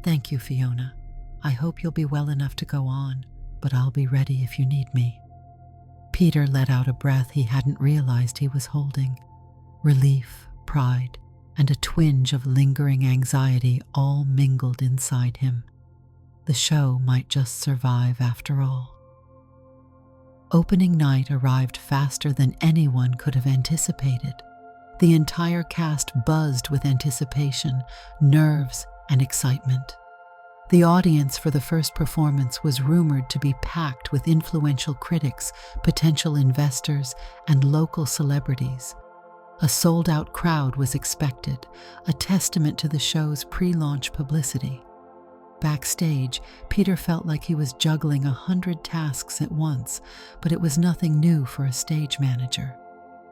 "Thank you, Fiona. I hope you'll be well enough to go on, but I'll be ready if you need me." Peter let out a breath he hadn't realized he was holding. Relief, pride, and a twinge of lingering anxiety all mingled inside him. The show might just survive after all. Opening night arrived faster than anyone could have anticipated. The entire cast buzzed with anticipation, nerves, and excitement. The audience for the first performance was rumored to be packed with influential critics, potential investors, and local celebrities. A sold-out crowd was expected, a testament to the show's pre-launch publicity. Backstage, Peter felt like he was juggling 100 tasks at once, but it was nothing new for a stage manager.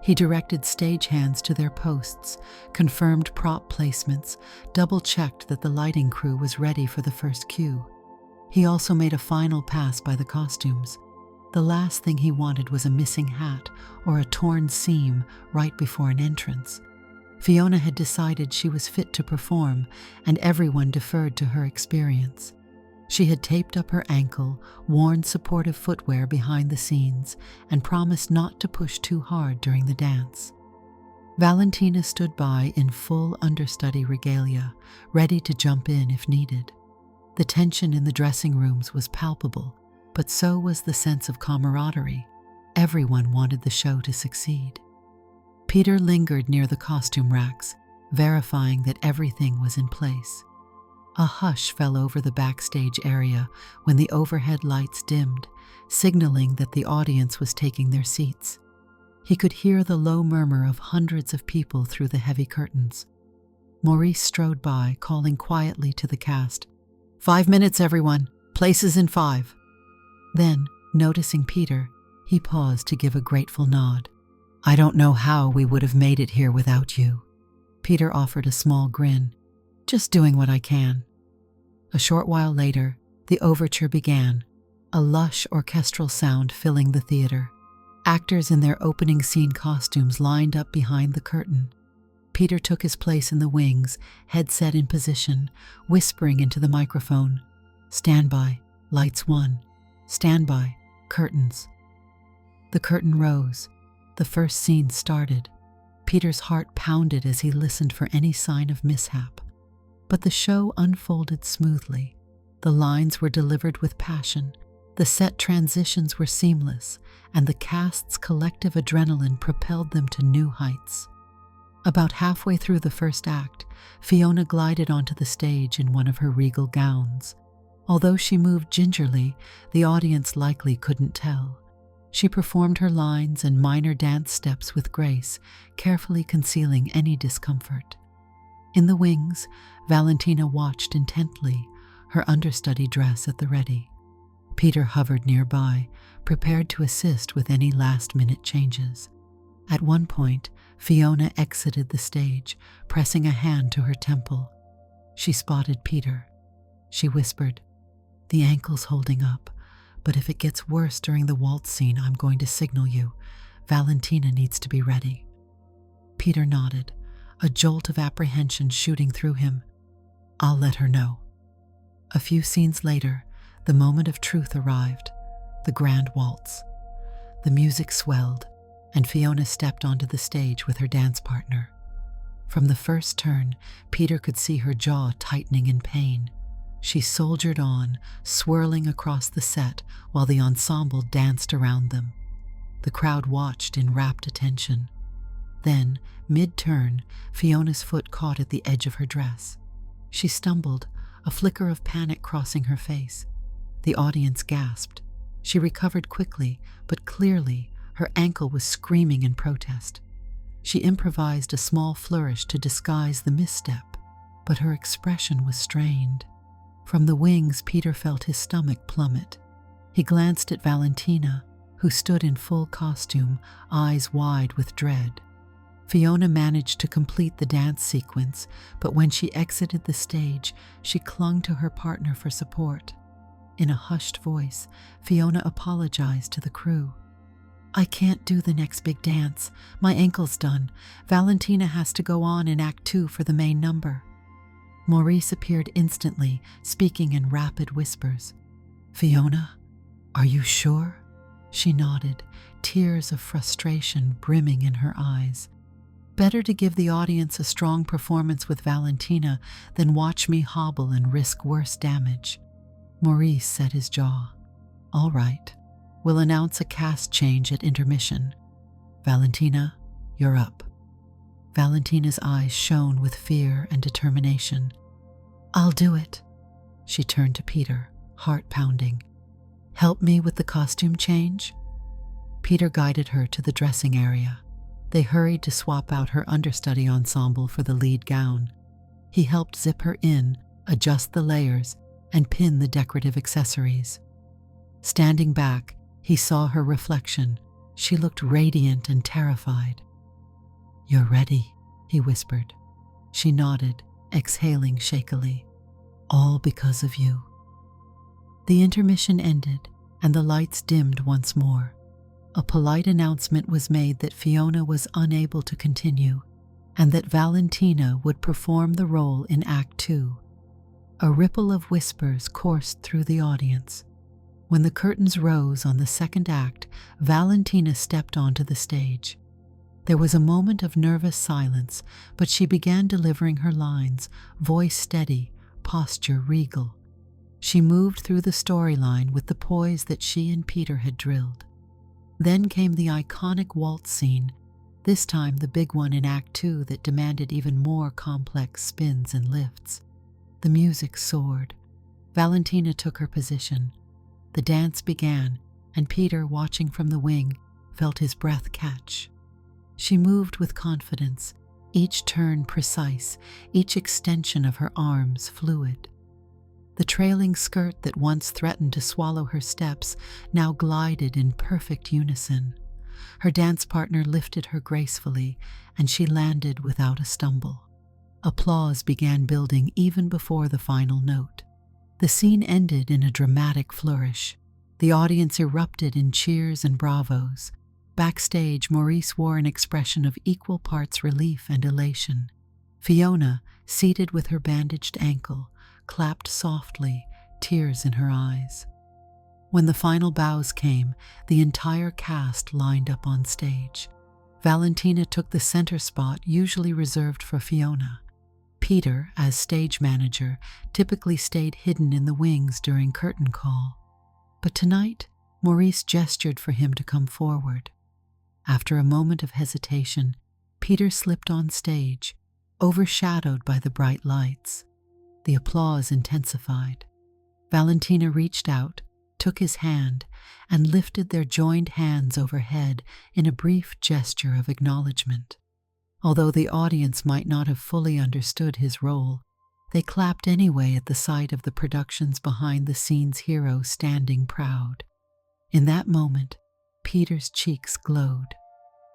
He directed stagehands to their posts, confirmed prop placements, double-checked that the lighting crew was ready for the first cue. He also made a final pass by the costumes. The last thing he wanted was a missing hat or a torn seam right before an entrance. Fiona had decided she was fit to perform, and everyone deferred to her experience. She had taped up her ankle, worn supportive footwear behind the scenes, and promised not to push too hard during the dance. Valentina stood by in full understudy regalia, ready to jump in if needed. The tension in the dressing rooms was palpable, but so was the sense of camaraderie. Everyone wanted the show to succeed. Peter lingered near the costume racks, verifying that everything was in place. A hush fell over the backstage area when the overhead lights dimmed, signaling that the audience was taking their seats. He could hear the low murmur of hundreds of people through the heavy curtains. Maurice strode by, calling quietly to the cast, "5 minutes, everyone. Places in 5. Then, noticing Peter, he paused to give a grateful nod. "I don't know how we would have made it here without you." Peter offered a small grin. "Just doing what I can." A short while later, the overture began, a lush orchestral sound filling the theater. Actors in their opening scene costumes lined up behind the curtain. Peter took his place in the wings, headset in position, whispering into the microphone, "Stand by, lights 1. Stand by, curtains." The curtain rose. The first scene started. Peter's heart pounded as he listened for any sign of mishap. But the show unfolded smoothly. The lines were delivered with passion, the set transitions were seamless, and the cast's collective adrenaline propelled them to new heights. About halfway through the first act, Fiona glided onto the stage in one of her regal gowns. Although she moved gingerly, the audience likely couldn't tell. She performed her lines and minor dance steps with grace, carefully concealing any discomfort. In the wings, Valentina watched intently, her understudy dress at the ready. Peter hovered nearby, prepared to assist with any last-minute changes. At one point, Fiona exited the stage, pressing a hand to her temple. She spotted Peter. She whispered, "The ankle's holding up, but if it gets worse during the waltz scene, I'm going to signal you. Valentina needs to be ready." Peter nodded, a jolt of apprehension shooting through him. "I'll let her know." A few scenes later, the moment of truth arrived, the grand waltz. The music swelled, and Fiona stepped onto the stage with her dance partner. From the first turn, Peter could see her jaw tightening in pain. She soldiered on, swirling across the set while the ensemble danced around them. The crowd watched in rapt attention. Then, mid-turn, Fiona's foot caught at the edge of her dress. She stumbled, a flicker of panic crossing her face. The audience gasped. She recovered quickly, but clearly, her ankle was screaming in protest. She improvised a small flourish to disguise the misstep, but her expression was strained. From the wings, Peter felt his stomach plummet. He glanced at Valentina, who stood in full costume, eyes wide with dread. Fiona managed to complete the dance sequence, but when she exited the stage, she clung to her partner for support. In a hushed voice, Fiona apologized to the crew. "I can't do the next big dance. My ankle's done. Valentina has to go on in Act 2 for the main number." Maurice appeared instantly, speaking in rapid whispers. "Fiona, are you sure?" She nodded, tears of frustration brimming in her eyes. Better to give the audience a strong performance with Valentina than watch me hobble and risk worse damage. Maurice set his jaw. All right, we'll announce a cast change at intermission. Valentina, you're up. Valentina's eyes shone with fear and determination. I'll do it. She turned to Peter, heart pounding. Help me with the costume change? Peter guided her to the dressing area. They hurried to swap out her understudy ensemble for the lead gown. He helped zip her in, adjust the layers, and pin the decorative accessories. Standing back, he saw her reflection. She looked radiant and terrified. You're ready, he whispered. She nodded, exhaling shakily. All because of you. The intermission ended, and the lights dimmed once more. A polite announcement was made that Fiona was unable to continue, and that Valentina would perform the role in Act 2. A ripple of whispers coursed through the audience. When the curtains rose on the second act, Valentina stepped onto the stage. There was a moment of nervous silence, but she began delivering her lines, voice steady, posture regal. She moved through the storyline with the poise that she and Peter had drilled. Then came the iconic waltz scene, this time the big one in Act 2 that demanded even more complex spins and lifts. The music soared. Valentina took her position. The dance began, and Peter, watching from the wing, felt his breath catch. She moved with confidence, each turn precise, each extension of her arms fluid. The trailing skirt that once threatened to swallow her steps now glided in perfect unison. Her dance partner lifted her gracefully, and she landed without a stumble. Applause began building even before the final note. The scene ended in a dramatic flourish. The audience erupted in cheers and bravos. Backstage, Maurice wore an expression of equal parts relief and elation. Fiona, seated with her bandaged ankle, clapped softly, tears in her eyes. When the final bows came, the entire cast lined up on stage. Valentina took the center spot usually reserved for Fiona. Peter, as stage manager, typically stayed hidden in the wings during curtain call. But tonight, Maurice gestured for him to come forward. After a moment of hesitation, Peter slipped on stage, overshadowed by the bright lights. The applause intensified. Valentina reached out, took his hand, and lifted their joined hands overhead in a brief gesture of acknowledgement. Although the audience might not have fully understood his role, they clapped anyway at the sight of the production's behind-the-scenes hero standing proud. In that moment, Peter's cheeks glowed.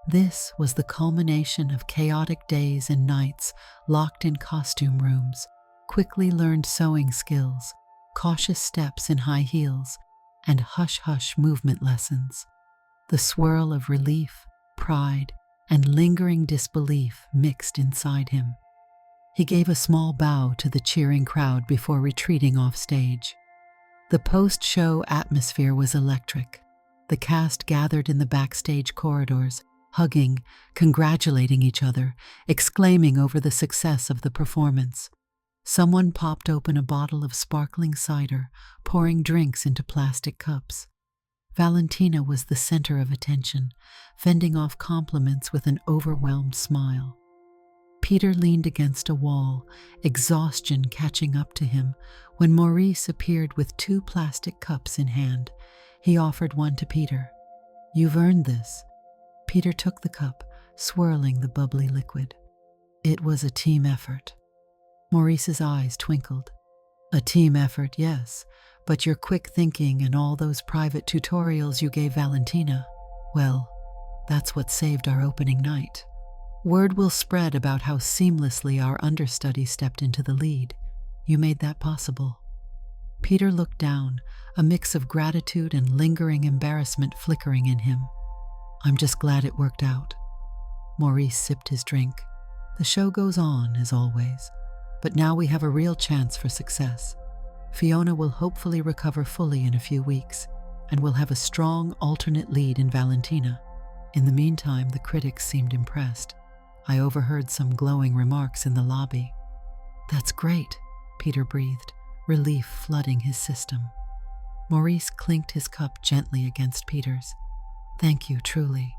This was the culmination of chaotic days and nights locked in costume rooms, quickly learned sewing skills, cautious steps in high heels, and hush-hush movement lessons. The swirl of relief, pride, and lingering disbelief mixed inside him. He gave a small bow to the cheering crowd before retreating off stage. The post-show atmosphere was electric. The cast gathered in the backstage corridors, hugging, congratulating each other, exclaiming over the success of the performance. Someone popped open a bottle of sparkling cider, pouring drinks into plastic cups. Valentina was the center of attention, fending off compliments with an overwhelmed smile. Peter leaned against a wall, exhaustion catching up to him, when Maurice appeared with 2 plastic cups in hand. He offered one to Peter. "You've earned this." Peter took the cup, swirling the bubbly liquid. It was a team effort. Maurice's eyes twinkled. A team effort, yes, but your quick thinking and all those private tutorials you gave Valentina, well, that's what saved our opening night. Word will spread about how seamlessly our understudy stepped into the lead. You made that possible. Peter looked down, a mix of gratitude and lingering embarrassment flickering in him. I'm just glad it worked out. Maurice sipped his drink. The show goes on, as always, but now we have a real chance for success. Fiona will hopefully recover fully in a few weeks, and we'll have a strong alternate lead in Valentina. In the meantime, the critics seemed impressed. I overheard some glowing remarks in the lobby. That's great, Peter breathed, relief flooding his system. Maurice clinked his cup gently against Peter's. Thank you, truly.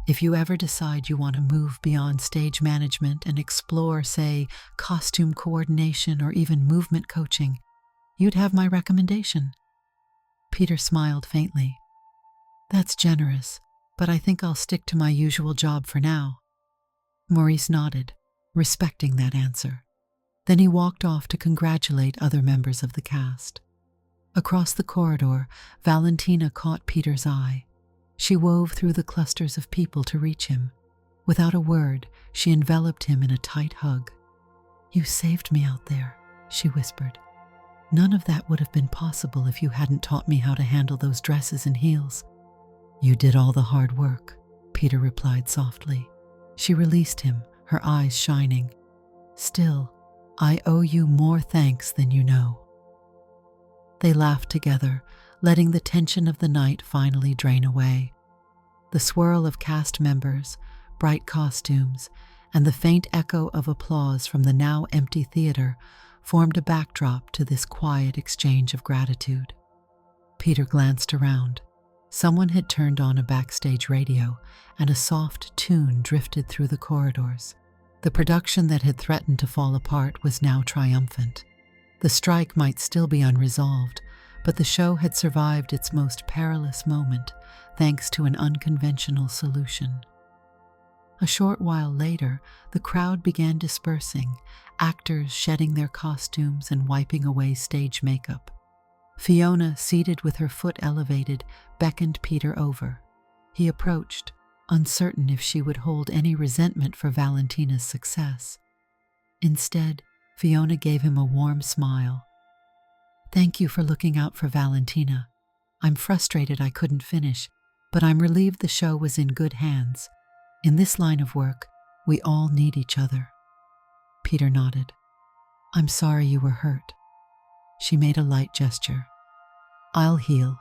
If you ever decide you want to move beyond stage management and explore, say, costume coordination or even movement coaching, you'd have my recommendation. Peter smiled faintly. That's generous, but I think I'll stick to my usual job for now. Maurice nodded, respecting that answer. Then he walked off to congratulate other members of the cast. Across the corridor, Valentina caught Peter's eye. She wove through the clusters of people to reach him. Without a word, she enveloped him in a tight hug. You saved me out there, she whispered. None of that would have been possible if you hadn't taught me how to handle those dresses and heels. You did all the hard work, Peter replied softly. She released him, her eyes shining. Still, I owe you more thanks than you know. They laughed together, letting the tension of the night finally drain away. The swirl of cast members, bright costumes, and the faint echo of applause from the now empty theater formed a backdrop to this quiet exchange of gratitude. Peter glanced around. Someone had turned on a backstage radio, and a soft tune drifted through the corridors. The production that had threatened to fall apart was now triumphant. The strike might still be unresolved, but the show had survived its most perilous moment thanks to an unconventional solution. A short while later, the crowd began dispersing, actors shedding their costumes and wiping away stage makeup. Fiona, seated with her foot elevated, beckoned Peter over. He approached, uncertain if she would hold any resentment for Valentina's success. Instead, Fiona gave him a warm smile. Thank you for looking out for Valentina. I'm frustrated I couldn't finish, but I'm relieved the show was in good hands. In this line of work, we all need each other. Peter nodded. I'm sorry you were hurt. She made a light gesture. I'll heal,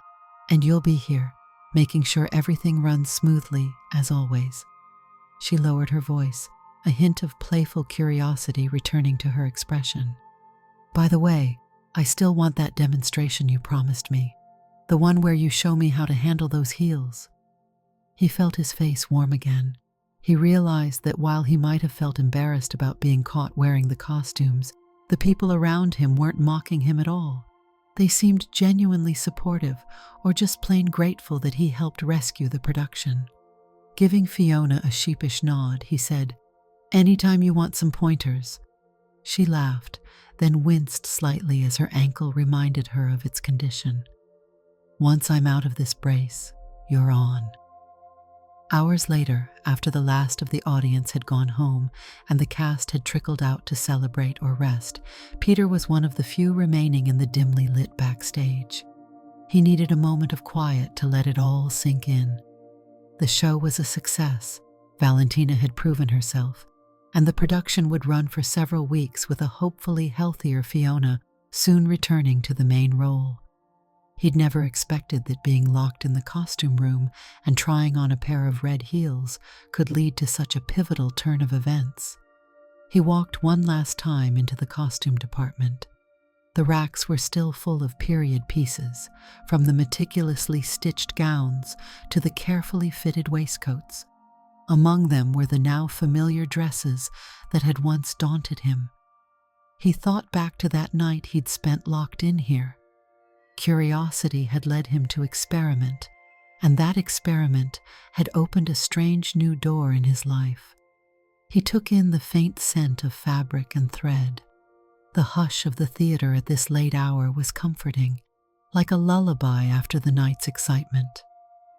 and you'll be here, making sure everything runs smoothly, as always. She lowered her voice, a hint of playful curiosity returning to her expression. By the way, I still want that demonstration you promised me, the one where you show me how to handle those heels. He felt his face warm again. He realized that while he might have felt embarrassed about being caught wearing the costumes, the people around him weren't mocking him at all. They seemed genuinely supportive, or just plain grateful that he helped rescue the production. Giving Fiona a sheepish nod, he said, Anytime you want some pointers. She laughed, then winced slightly as her ankle reminded her of its condition. Once I'm out of this brace, you're on. Hours later, after the last of the audience had gone home and the cast had trickled out to celebrate or rest, Peter was one of the few remaining in the dimly lit backstage. He needed a moment of quiet to let it all sink in. The show was a success. Valentina had proven herself, and the production would run for several weeks with a hopefully healthier Fiona soon returning to the main role. He'd never expected that being locked in the costume room and trying on a pair of red heels could lead to such a pivotal turn of events. He walked one last time into the costume department. The racks were still full of period pieces, from the meticulously stitched gowns to the carefully fitted waistcoats. Among them were the now familiar dresses that had once daunted him. He thought back to that night he'd spent locked in here. Curiosity had led him to experiment, and that experiment had opened a strange new door in his life. He took in the faint scent of fabric and thread. The hush of the theater at this late hour was comforting, like a lullaby after the night's excitement.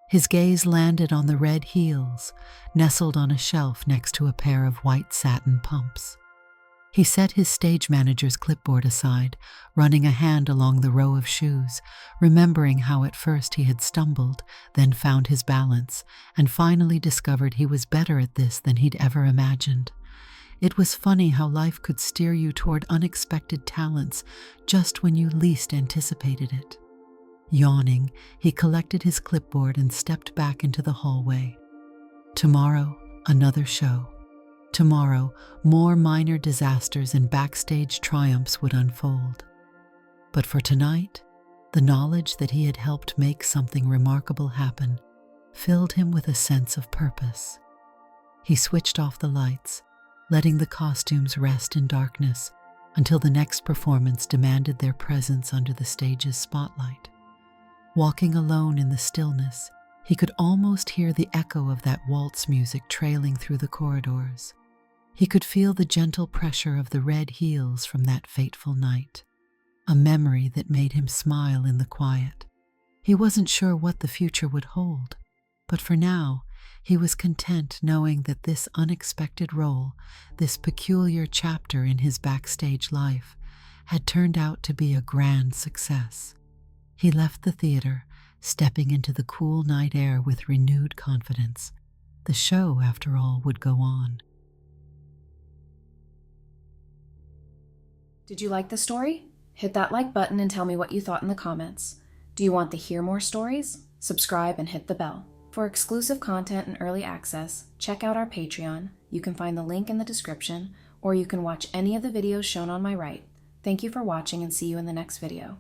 His gaze landed on the red heels, nestled on a shelf next to a pair of white satin pumps. He set his stage manager's clipboard aside, running a hand along the row of shoes, remembering how at first he had stumbled, then found his balance, and finally discovered he was better at this than he'd ever imagined. It was funny how life could steer you toward unexpected talents just when you least anticipated it. Yawning, he collected his clipboard and stepped back into the hallway. Tomorrow, another show. Tomorrow, more minor disasters and backstage triumphs would unfold. But for tonight, the knowledge that he had helped make something remarkable happen filled him with a sense of purpose. He switched off the lights, letting the costumes rest in darkness until the next performance demanded their presence under the stage's spotlight. Walking alone in the stillness, he could almost hear the echo of that waltz music trailing through the corridors. He could feel the gentle pressure of the red heels from that fateful night, a memory that made him smile in the quiet. He wasn't sure what the future would hold, but for now, he was content knowing that this unexpected role, this peculiar chapter in his backstage life, had turned out to be a grand success. He left the theater, stepping into the cool night air with renewed confidence. The show, after all, would go on. Did you like the story? Hit that like button and tell me what you thought in the comments. Do you want to hear more stories? Subscribe and hit the bell. For exclusive content and early access, check out our Patreon. You can find the link in the description, or you can watch any of the videos shown on my right. Thank you for watching and see you in the next video.